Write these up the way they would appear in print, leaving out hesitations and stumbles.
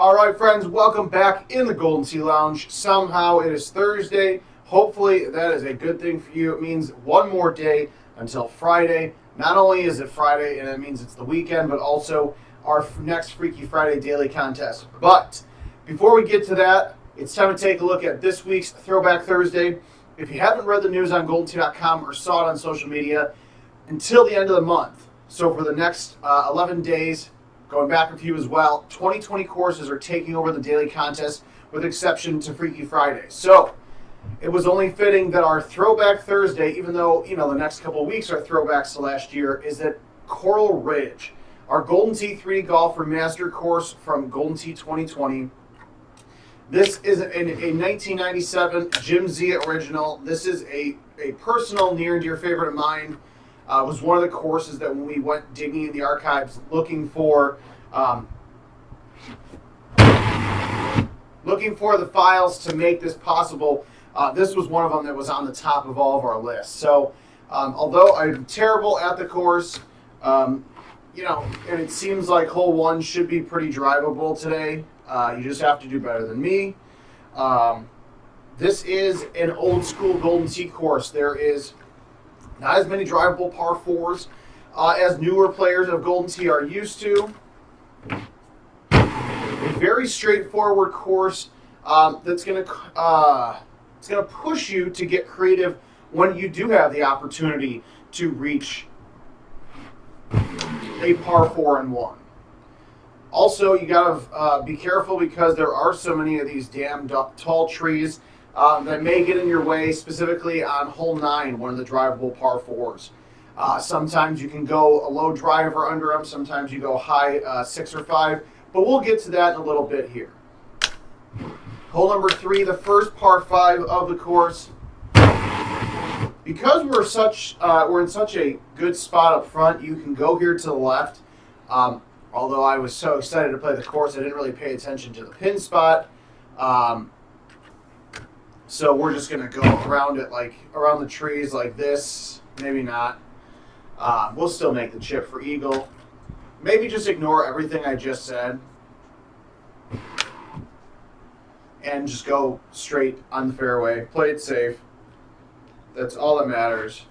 All right, friends, welcome back in the Golden Sea Lounge. Somehow it is Thursday. Hopefully that is a good thing for you. It means one more day until Friday. Not only is it Friday and it means it's the weekend, but also our next Freaky Friday daily contest. But before we get to that, it's time to take a look at this week's Throwback Thursday. If you haven't read the news on GoldenTea.com or saw it on social media, until the end of the month, so for the next 11 days, going back a few as well, 2020 courses are taking over the daily contest with exception to Freaky Friday. So it was only fitting that our Throwback Thursday, even though, the next couple of weeks are throwbacks to last year, is at Coral Ridge, our Golden Tee 3D Golf Remastered course from Golden Tee 2020. This is a 1997 Jim Z original. This is a personal, near and dear favorite of mine. It was one of the courses that when we went digging in the archives looking for the files to make this possible, this was one of them that was on the top of all of our lists. So although I'm terrible at the course, and it seems like hole one should be pretty drivable today. You just have to do better than me. This is an old school Golden Tee course. There is not as many drivable par fours as newer players of Golden Tee are used to. A very straightforward course that's going to push you to get creative when you do have the opportunity to reach a par 4 and 1. Also, you got to be careful because there are so many of these damn tall trees that may get in your way, specifically on hole 9, one of the drivable par 4s. Sometimes you can go a low driver under them, sometimes you go high 6 or 5, but we'll get to that in a little bit here. Hole number 3, the first par 5 of the course. Because we're in such a good spot up front, you can go here to the left. Although I was so excited to play the course, I didn't really pay attention to the pin spot. So we're just going to go around it, around the trees like this. Maybe not. We'll still make the chip for eagle. Maybe just ignore everything I just said. And just go straight on the fairway. Play it safe. That's all that matters.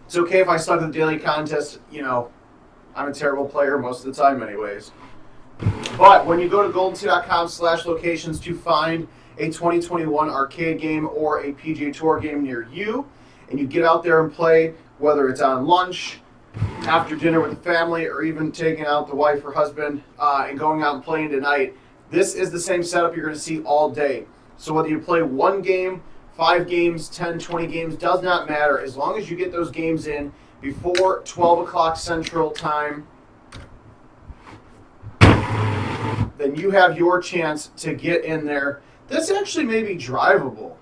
It's okay if I suck at the daily contest. I'm a terrible player most of the time anyways. But when you go to goldentea.com/locations to find a 2021 arcade game or a PGA Tour game near you, and you get out there and play, whether it's on lunch, after dinner with the family, or even taking out the wife or husband and going out and playing tonight, this is the same setup you're going to see all day. So whether you play one game, 5 games, 10, 20 games, does not matter. As long as you get those games in before 12 o'clock Central Time, then you have your chance to get in there. This actually may be drivable.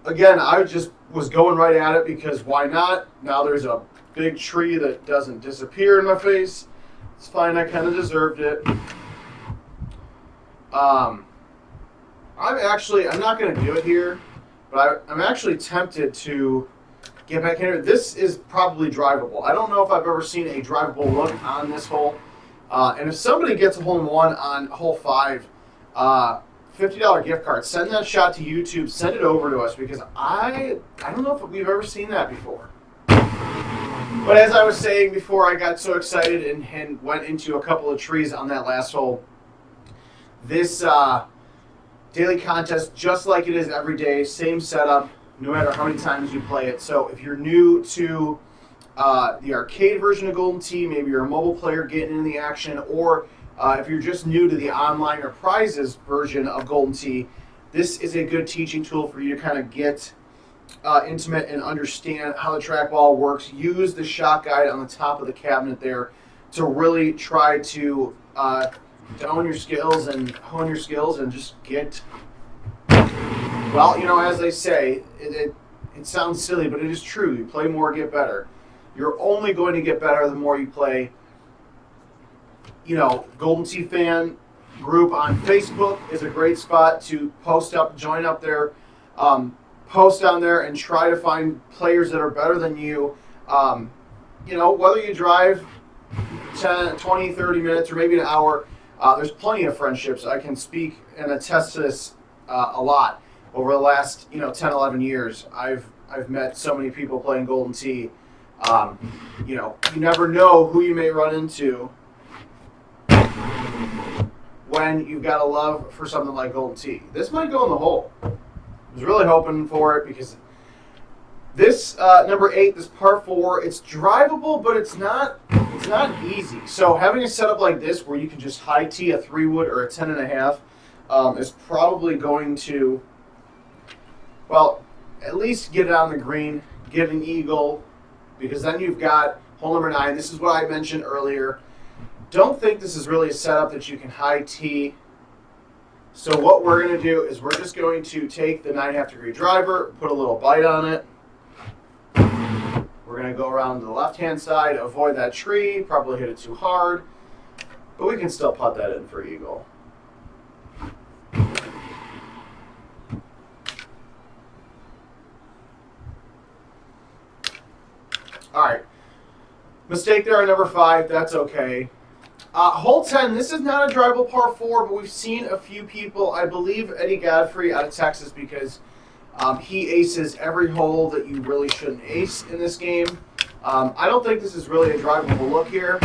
Again, I just was going right at it because why not? Now there's a big tree that doesn't disappear in my face. It's fine, I kind of deserved it. I'm not going to do it here, but I'm actually tempted to get back in here. This is probably drivable. I don't know if I've ever seen a drivable look on this hole. And if somebody gets a hole in one on hole 5, $50 gift card, send that shot to YouTube, send it over to us because I don't know if we've ever seen that before. But as I was saying before, I got so excited and went into a couple of trees on that last hole. This daily contest, just like it is every day, same setup, no matter how many times you play it. So if you're new to the arcade version of Golden Tee, maybe you're a mobile player getting in the action, or if you're just new to the online or prizes version of Golden Tee, this is a good teaching tool for you to kind of get intimate and understand how the trackball works. Use the shot guide on the top of the cabinet there to really try to hone your skills and just get, as they say, it sounds silly, but it is true. You play more, get better. You're only going to get better the more you play. Golden Tee fan group on Facebook is a great spot to join up there, post on there and try to find players that are better than you. Whether you drive 10, 20, 30 minutes, or maybe an hour, there's plenty of friendships. I can speak and attest to this a lot. Over the last 10, 11 years, I've met so many people playing Golden Tee. You never know who you may run into when you've got a love for something like Golden Tee. This might go in the hole. I was really hoping for it because this number 8, this par 4, it's drivable, but it's not easy. So having a setup like this where you can just high tee a 3-wood or a 10.5 is probably going to, well, at least get it on the green, get an eagle, because then you've got hole number 9. This is what I mentioned earlier. Don't think this is really a setup that you can high tee. So what we're going to do is we're just going to take the 9.5 degree driver, put a little bite on it. We're going to go around to the left-hand side, avoid that tree, probably hit it too hard, but we can still putt that in for eagle. All right. Mistake there on number 5. That's okay. Hole 10, this is not a drivable par 4, but we've seen a few people, I believe Eddie Godfrey out of Texas, because he aces every hole that you really shouldn't ace in this game. I don't think this is really a drivable look here,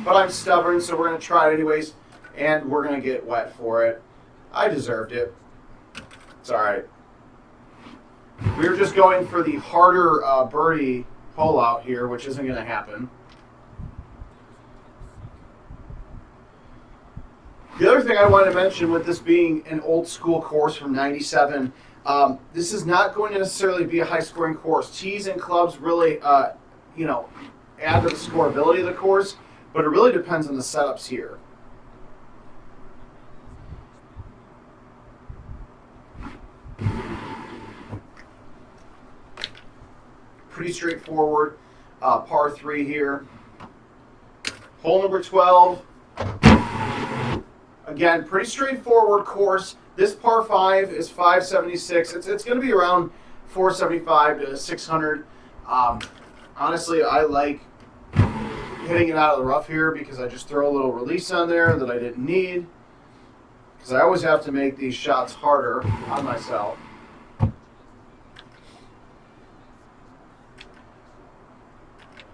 but I'm stubborn, so we're going to try it anyways, and we're going to get wet for it. I deserved it. It's all right. We were just going for the harder birdie hole out here, which isn't going to happen. The other thing I wanted to mention with this being an old school course from '97, this is not going to necessarily be a high scoring course. Tees and clubs really, add to the scoreability of the course, but it really depends on the setups here. Pretty straightforward par 3 here. Hole number 12. Again, pretty straightforward course. This par 5 is 576. It's going to be around 475 to 600. Honestly, I like hitting it out of the rough here because I just throw a little release on there that I didn't need. Because I always have to make these shots harder on myself.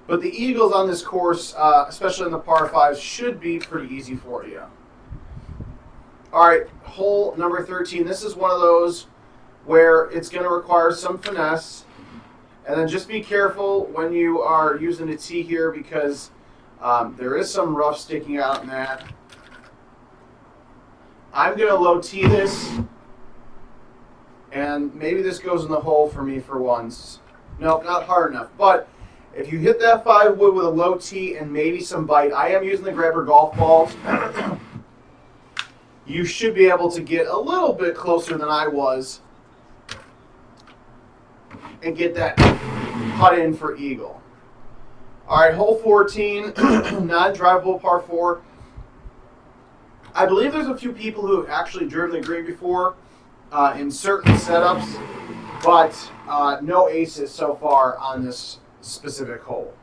But the eagles on this course, especially in the par 5s, should be pretty easy for you. All right, hole number 13. This is one of those where it's going to require some finesse. And then just be careful when you are using a tee here because there is some rough sticking out in that. I'm going to low tee this. And maybe this goes in the hole for me for once. Nope, not hard enough. But if you hit that 5-wood with a low tee and maybe some bite, I am using the grabber golf balls. You should be able to get a little bit closer than I was and get that putt in for eagle. All right, hole 14, non-drivable par 4. I believe there's a few people who have actually driven the green before in certain setups, but no aces so far on this specific hole.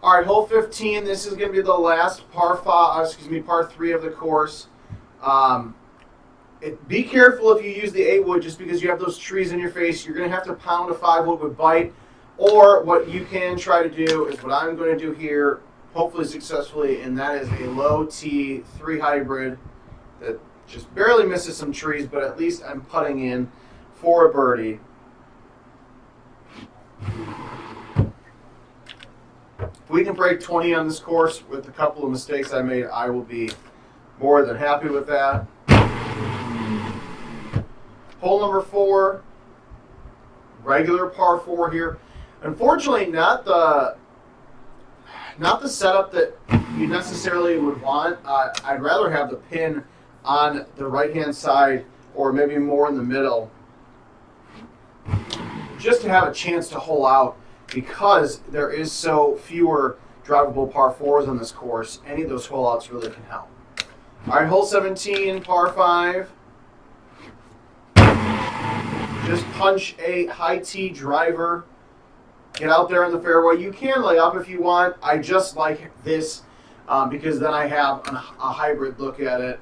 All right, hole 15. This is going to be the last par 3 of the course. Be careful if you use the 8-wood just because you have those trees in your face. You're going to have to pound a 5-wood with bite. Or what you can try to do is what I'm going to do here, hopefully successfully, and that is a low tee 3 hybrid that just barely misses some trees, but at least I'm putting in for a birdie. If we can break 20 on this course with a couple of mistakes I made, I will be more than happy with that. Hole number 4, regular par 4 here. Unfortunately, not the setup that you necessarily would want. I'd rather have the pin on the right-hand side or maybe more in the middle just to have a chance to hole out because there is so fewer drivable par 4s on this course. Any of those hole outs really can help. All right, hole 17, par 5. Just punch a high tee driver. Get out there in the fairway. You can lay up if you want. I just like this because then I have a hybrid look at it.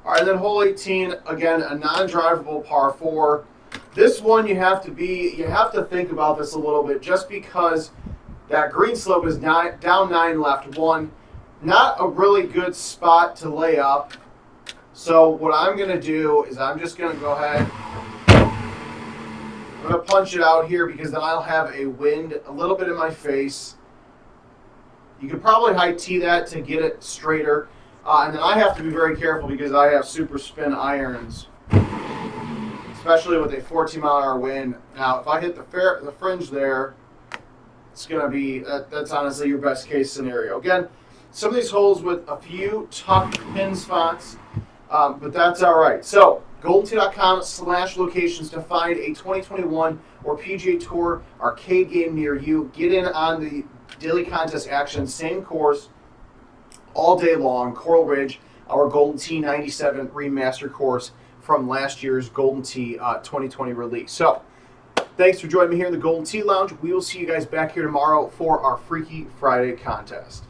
All right, then hole 18, again, a non-drivable par 4. This one you have to think about this a little bit just because that green slope is down 9 left 1. Not a really good spot to lay up. So what I'm going to do is I'm just going to go ahead. I'm going to punch it out here because then I'll have a wind a little bit in my face. You could probably high tee that to get it straighter. And then I have to be very careful because I have super spin irons, especially with a 14-mile-an-hour wind. Now, if I hit the fringe there, it's going to be, that's honestly your best case scenario. Again, some of these holes with a few tough pin spots, but that's all right. So, GoldenTee.com/locations to find a 2021 or PGA Tour arcade game near you. Get in on the daily contest action, same course, all day long. Coral Ridge, our Golden Tee 97 remaster course from last year's Golden Tee 2020 release. So, thanks for joining me here in the Golden Tee Lounge. We will see you guys back here tomorrow for our Freaky Friday contest.